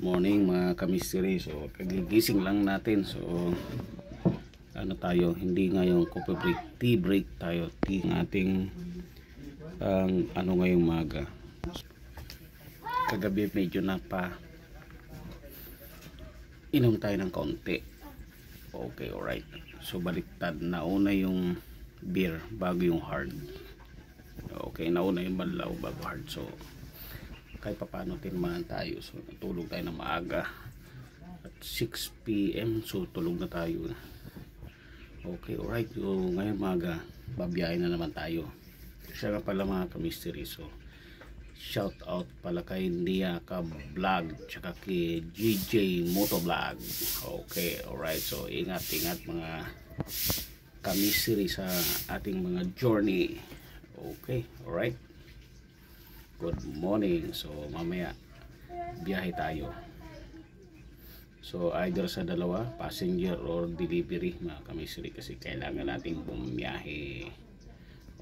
Good morning mga ka-mystery. So kagigising lang natin. So ano tayo, hindi ngayong coffee break, tea break tayo. Tea ng ating ano ngayong maga. Kagabi medyo napa inom tayo ng kaunti. Okay, alright. So baliktad, nauna yung beer bago yung hard. Okay, nauna yung banlaw bago hard. So kahit pa paano tinamahan tayo. So natulog tayo na maaga at 6 PM. So tulog na tayo. Okay, alright. So ngayon maaga babiyahin na naman tayo. Siya nga pala mga ka-mystery. So shout out pala kay Niaka Vlog tsaka kay GJ Moto Vlog. Okay, alright. So ingat mga ka-mystery sa ating mga journey. Okay, alright. Good morning. So mamaya biyahe tayo. So either sa dalawa, passenger or delivery mga ka-mystery, kasi kailangan nating bumiyahe.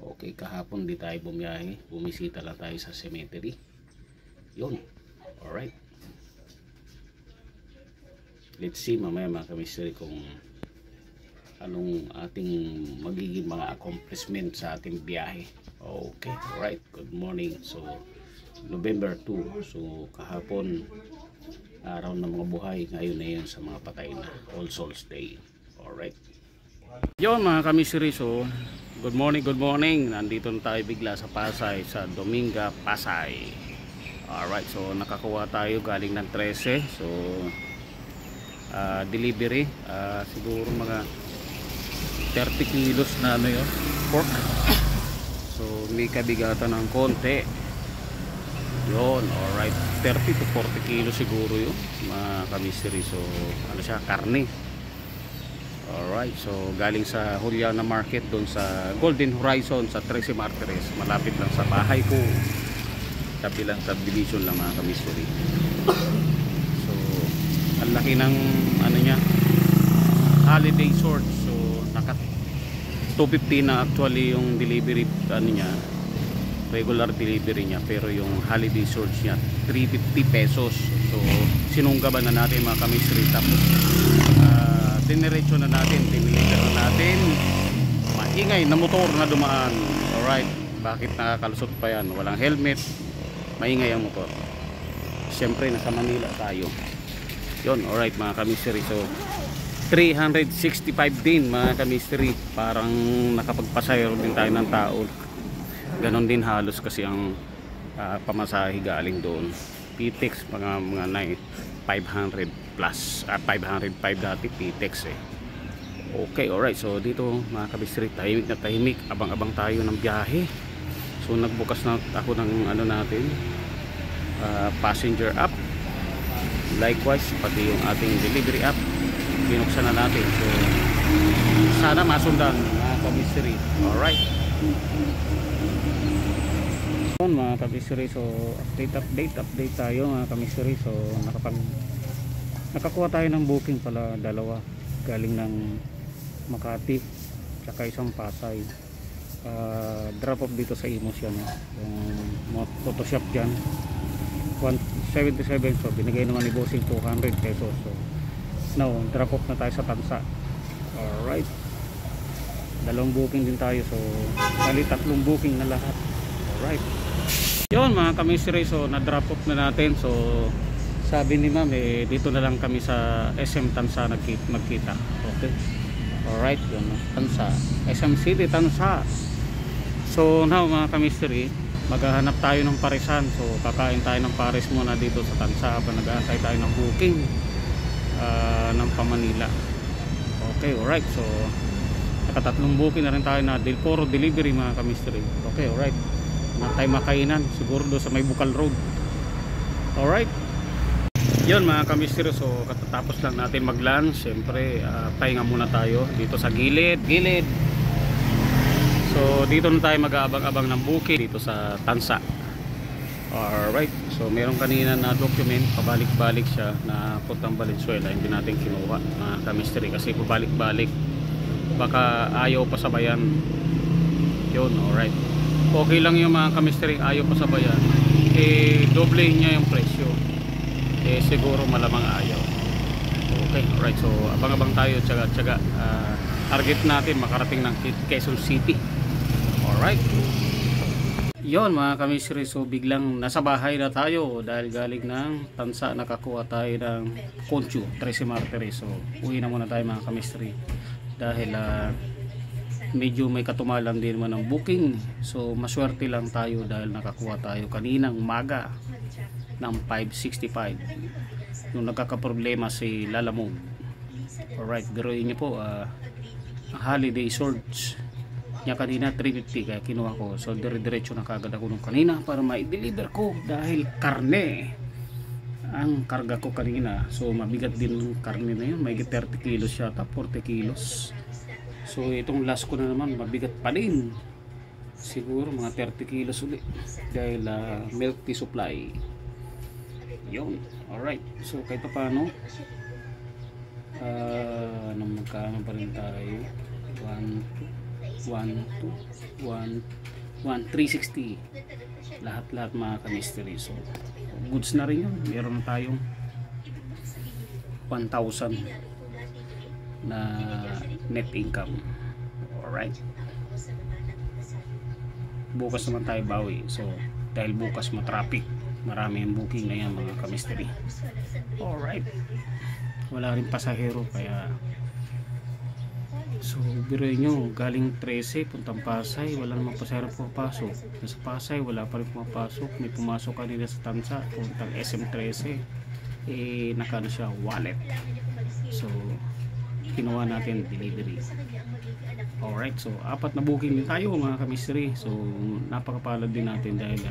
Okay, kahapon di tayo bumiyahe, bumisita lang tayo sa cemetery. Yun. Alright. Let's see mamaya mga ka-mystery kung anong ating magiging mga accomplishment sa ating biyahe. Okay, alright. Good morning. So November 2. So kahapon araw ng mga buhay, ngayon na yun sa mga patay na, All Souls Day. Alright. Yun mga ka-mystery. So good morning. Nandito na tayo bigla sa Pasay, sa Dominga, Pasay. Alright, so nakakuha tayo galing ng 13. So delivery, siguro mga 30 kilos na ano yun, pork. So may kabigatan ng konti. Yun, alright, 30 to 40 kilos siguro yun mga ka-mystery. So ano siya, karne. Alright, so galing sa Juliana Market doon sa Golden Horizon sa 13 Martires, malapit lang sa bahay ko, tabi lang subdivision lang mga ka-mystery. So ang laki ng ano niya, holiday sort. So naka 250 na actually yung delivery ano niya, regular delivery niya, pero yung holiday sort niya 350 pesos. So sinunggaban na natin mga ka-mystery, tapos diniretso na natin, diniliver na natin. Maingay na motor na dumaan. Alright, bakit nakakalusot pa yan? Walang helmet, maingay ang motor. Siyempre nasa Manila tayo. Yun, alright mga ka-mystery. So 365 din mga ka-mystery. Parang nakapagpasayro din tayo ng tao. Ganon din halos kasi ang pamasahe galing doon. PTEX mga 500 plus, 505 dati PTEX eh. Okay, alright. So dito mga ka-mystery, tahimik na tahimik, abang-abang tayo ng biyahe. So nagbukas na ako ng ano natin, passenger app. Likewise pati yung ating delivery app binuksan na natin. So sana masundan mga ka-mystery. Alright mga ka-mystery. So update tayo mga ka-mystery. So nakakuha tayo ng booking pala, dalawa, galing ng Makati tsaka isang Pasay. Drop off dito sa Imus yan, yung Photoshop dyan 177. So binigay naman ni bossing 200 pesos. So now drop off na tayo sa Tansa. Alright, dalawang booking din tayo. So bali tatlong booking na lahat. Alright, yun mga ka-mystery. So na drop off na natin. So sabi ni ma'am dito na lang kami sa SM Tansa magkita. Okay, alright, yun, Tansa, SM City Tansa. So now mga ka-mystery, maghahanap tayo ng parisan. So kakain tayo ng pares muna dito sa Tansa habang nag-aantay tayo ng booking ng pa-Manila. Okay, alright. So nakatatlong booking na rin tayo na puro delivery mga ka-mystery. Okay, alright, na tayo makainan siguro doon sa may Bukal Road. Alright, yun mga ka-mystery. So katatapos lang natin mag-lunch, siyempre pahinga muna tayo dito sa gilid. So dito na tayo mag-aabang-abang ng booking dito sa Tansa. Alright, so meron kanina na document, pabalik-balik siya na puntang Valenzuela, hindi natin kinuha mga ka-mystery kasi pabalik-balik, baka ayaw pa sabayan. Yun, alright, okay lang yung mga ka-mystery ayaw pa sabayan, doble niya yung presyo. eh siguro malamang ayaw. Okay, alright, so abang-abang tayo, tsaga-tsaga. Target natin makarating ng Quezon City. Alright, yon mga kamisri, so biglang nasa bahay na tayo dahil galing ng tansa. Nakakuha tayo ng Conchu 13 Martires. So uwi na muna tayo mga kamisri dahil medyo may katumalan din naman ng booking. So maswerte lang tayo dahil nakakuha tayo kaninang umaga ng 5:65 yung nagkakaproblema si Lalamove. Alright, biruin nyo po, holiday surge niya kanina 350 kaya kinuha ko. So dire-diretso na kagad ako nung kanina para ma-deliver ko dahil karne ang karga ko kanina. So mabigat din yung karne na yun, may 30 kilos yata, 40 kilos. So itong last ko na naman mabigat pa din, siguro mga 30 kilos ulit dahil milk tea supply yun. Alright, so kahit pa paano magkano pa rin tayo, 360 lahat mga kamisteri. So goods na rin yun, meron tayong 1,000 na net income. Alright, bukas naman tayo bawi. So dahil bukas matraffic, marami yung booking na yan mga kamisteri. Alright, wala rin pasahero kaya so biruin nyo, galing 13 puntang Pasay, wala namang pasahero pumapasok. Nasa Pasay wala pa rin pumapasok. May pumasok kanina sa tansa puntang SM13, nakano siya, wallet. So kinuha natin delivery. Alright, so 4 na booking din tayo mga kamisteri. So napakapalad din natin dahil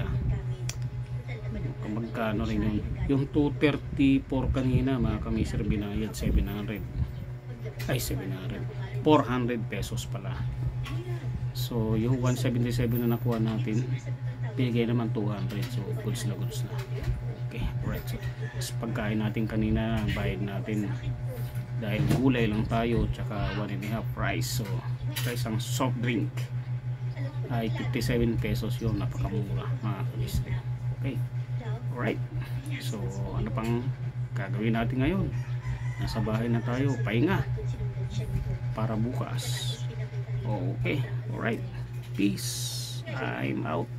magkano rin yun, yung 234 kanina mga kamisir, binayad 700 400 pesos pala. So yung 177 na nakuha natin, bigay naman 200. So goods na. Okay, alright, so pagkain natin kanina, bayad natin dahil gulay lang tayo tsaka 1.5 price. So price ang soft drink ay 57 pesos yun, napakamura mga kamisir. Okay, alright, so ano pang gagawin natin ngayon? Nasa bahay na tayo, pahinga para bukas. Okay, alright, peace, I'm out.